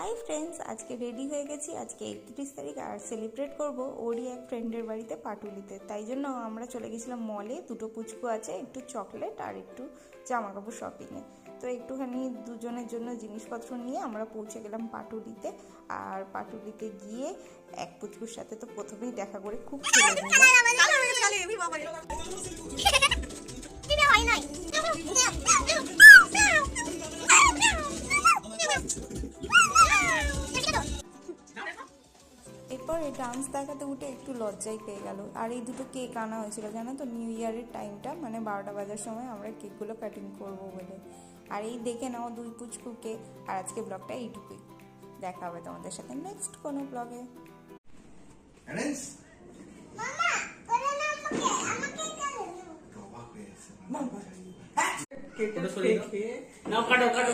Hi friends, আজকে ready হয়ে গেছি। আজকে 31 তারিখ আর সেলিব্রেট করব ওরই এক ফ্রেন্ডের বাড়িতে পাটুলিতে। তাই জন্য আমরা চলে গেছিলাম মলে। দুটো পুচকু আছে, একটু চকলেট আর একটু জামা কাপড় শপিংয়ে। তো একটুখানি দুজনের জন্য জিনিসপত্র নিয়ে আমরা পৌঁছে গেলাম পাটুলিতে। আর পাটুলিতে গিয়ে এক পুচকুর সাথে তো প্রথমেই দেখা করে খুব খেলে নিলাম। এরপর এই ডান্স দেখাতে উঠে একটু লজ্জাই পেয়ে গেল। আর এই দুটো কেক আনা হয়েছিল, জানো তো, নিউ ইয়ারের টাইমটা, মানে 12টা বাজার সময় আমরা কেকগুলো কাটিং করব বলে। আর এই দেখে নাও দুই পুচকুকে। আর আজকে ব্লগটা এইটুকুই। দেখা হবে তোমাদের সাথে নেক্সট কোনো ব্লগে। না কাটো কাটো